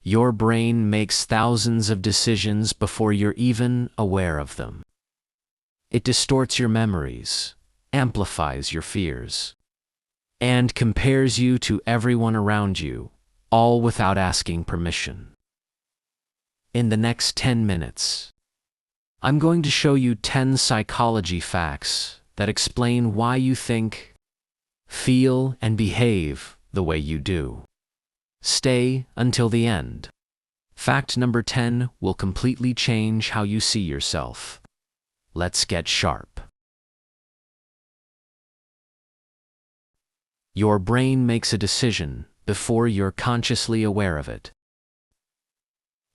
Your brain makes thousands of decisions before you're even aware of them. It distorts your memories, amplifies your fears, and compares you to everyone around you, all without asking permission. In the next 10 minutes, I'm going to show you 10 psychology facts that explain why you think, feel, and behave the way you do. Stay until the end. Fact number 10 will completely change how you see yourself. Let's get sharp. Your brain makes a decision before you're consciously aware of it.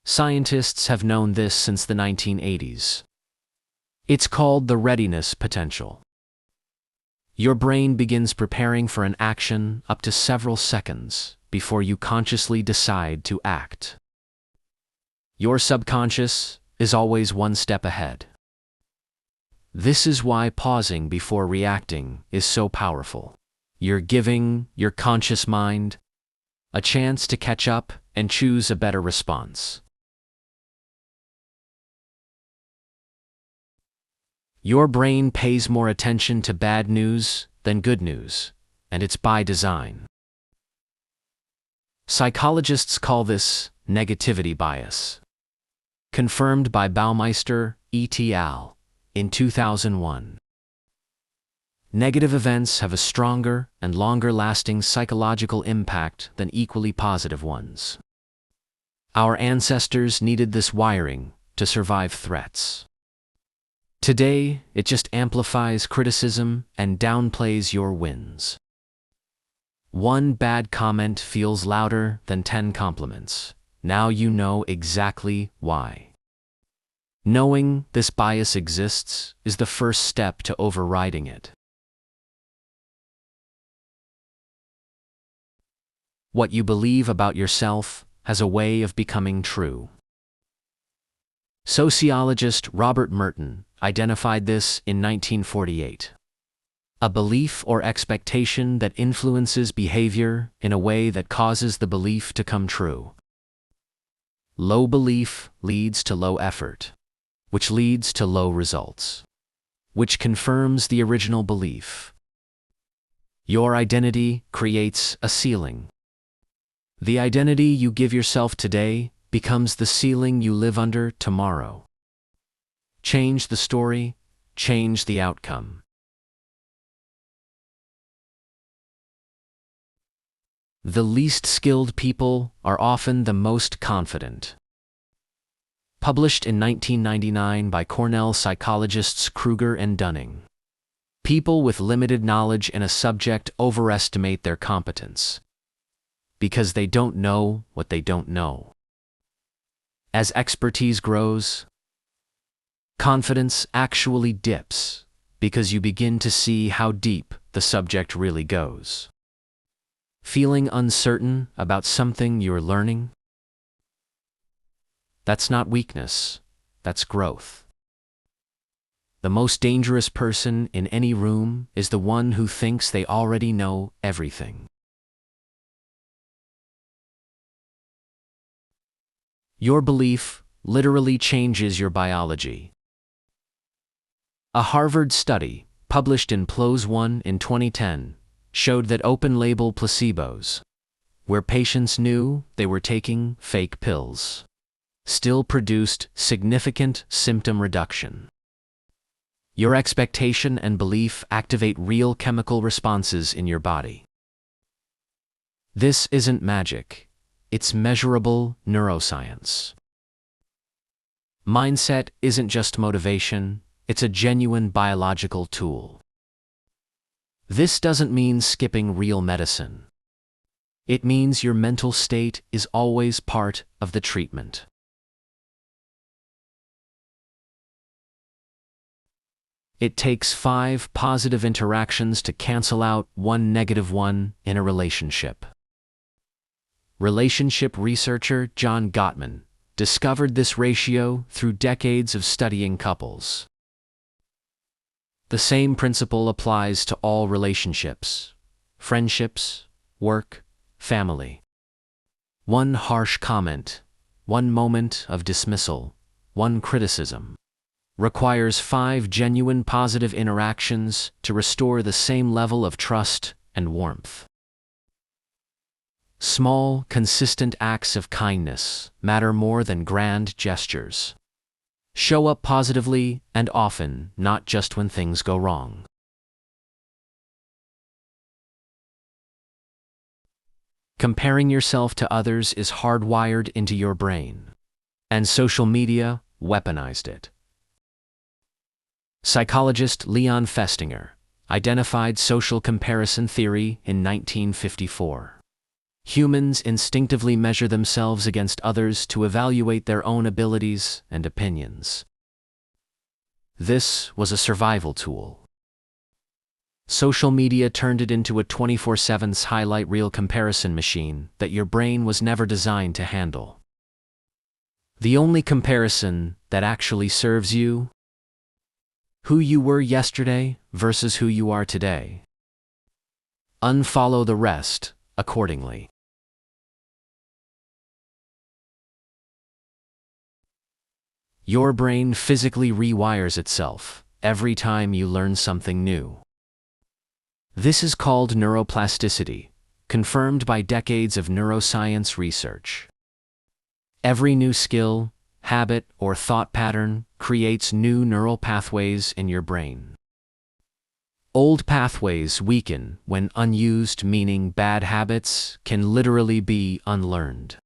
Scientists have known this since the 1980s. It's called the readiness potential. Your brain begins preparing for an action up to several seconds before you consciously decide to act. Your subconscious is always one step ahead. This is why pausing before reacting is so powerful. You're giving your conscious mind a chance to catch up and choose a better response. Your brain pays more attention to bad news than good news, and it's by design. Psychologists call this negativity bias, confirmed by Baumeister et al. In 2001. Negative events have a stronger and longer-lasting psychological impact than equally positive ones. Our ancestors needed this wiring to survive threats. Today, it just amplifies criticism and downplays your wins. One bad comment feels louder than 10 compliments. Now you know exactly why. Knowing this bias exists is the first step to overriding it. What you believe about yourself has a way of becoming true. Sociologist Robert Merton identified this in 1948. A belief or expectation that influences behavior in a way that causes the belief to come true. Low belief leads to low effort, which leads to low results, which confirms the original belief. Your identity creates a ceiling. The identity you give yourself today becomes the ceiling you live under tomorrow. Change the story, change the outcome. The least skilled people are often the most confident. Published in 1999 by Cornell psychologists Kruger and Dunning. People with limited knowledge in a subject overestimate their competence because they don't know what they don't know. As expertise grows, confidence actually dips because you begin to see how deep the subject really goes. Feeling uncertain about something you're learning? That's not weakness, that's growth. The most dangerous person in any room is the one who thinks they already know everything. Your belief literally changes your biology. A Harvard study, published in PLOS One in 2010, showed that open-label placebos, where patients knew they were taking fake pills, still produced significant symptom reduction. Your expectation and belief activate real chemical responses in your body. This isn't magic, it's measurable neuroscience. Mindset isn't just motivation, it's a genuine biological tool. This doesn't mean skipping real medicine. It means your mental state is always part of the treatment. It takes 5 positive interactions to cancel out 1 negative one in a relationship. Relationship researcher John Gottman discovered this ratio through decades of studying couples. The same principle applies to all relationships, friendships, work, family. One harsh comment, one moment of dismissal, one criticism, requires 5 genuine positive interactions to restore the same level of trust and warmth. Small, consistent acts of kindness matter more than grand gestures. Show up positively and often, not just when things go wrong. Comparing yourself to others is hardwired into your brain, and social media weaponized it. Psychologist Leon Festinger identified social comparison theory in 1954. Humans instinctively measure themselves against others to evaluate their own abilities and opinions. This was a survival tool. Social media turned it into a 24/7 highlight reel comparison machine that your brain was never designed to handle. The only comparison that actually serves you: who you were yesterday versus who you are today. Unfollow the rest accordingly. Your brain physically rewires itself every time you learn something new. This is called neuroplasticity, confirmed by decades of neuroscience research. Every new skill, habit, or thought pattern creates new neural pathways in your brain. Old pathways weaken when unused, meaning bad habits can literally be unlearned.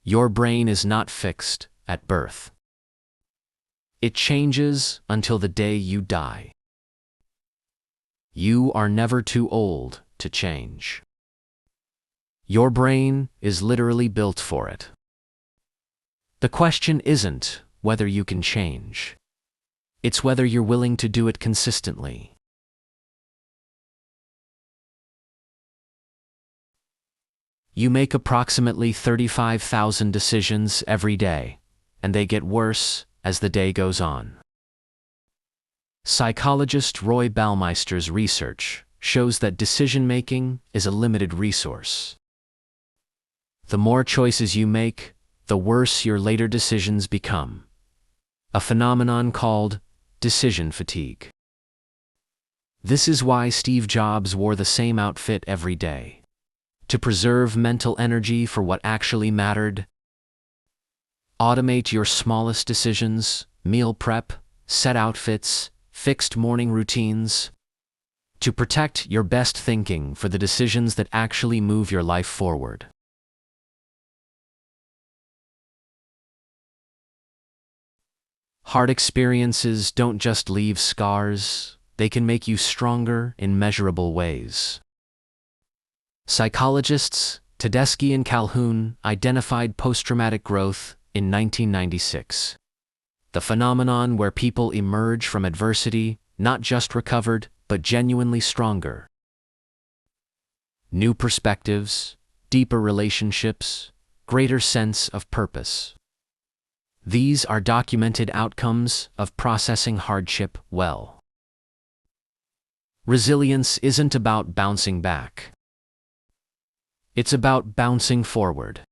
Your brain is not fixed at birth. It changes until the day you die. You are never too old to change. Your brain is literally built for it. The question isn't whether you can change. It's whether you're willing to do it consistently. You make approximately 35,000 decisions every day, and they get worse as the day goes on. Psychologist Roy Baumeister's research shows that decision-making is a limited resource. The more choices you make, the worse your later decisions become, a phenomenon called decision fatigue. This is why Steve Jobs wore the same outfit every day, to preserve mental energy for what actually mattered. Automate your smallest decisions, meal prep, set outfits, fixed morning routines, to protect your best thinking for the decisions that actually move your life forward. Hard experiences don't just leave scars, they can make you stronger in measurable ways. Psychologists Tedeschi and Calhoun identified post-traumatic growth in 1996, the phenomenon where people emerge from adversity not just recovered, but genuinely stronger. New perspectives, deeper relationships, greater sense of purpose. These are documented outcomes of processing hardship well. Resilience isn't about bouncing back. It's about bouncing forward.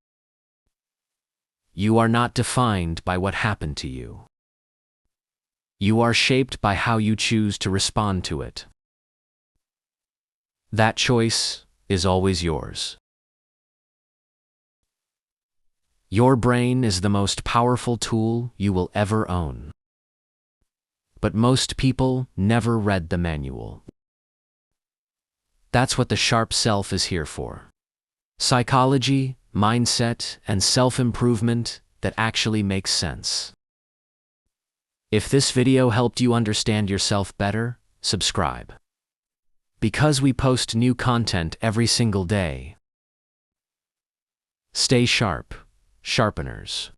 You are not defined by what happened to you. You are shaped by how you choose to respond to it. That choice is always yours. Your brain is the most powerful tool you will ever own. But most people never read the manual. That's what the Sharp Self is here for. Psychology, mindset, and self-improvement that actually makes sense. If this video helped you understand yourself better, subscribe. Because we post new content every single day. Stay sharp, sharpeners.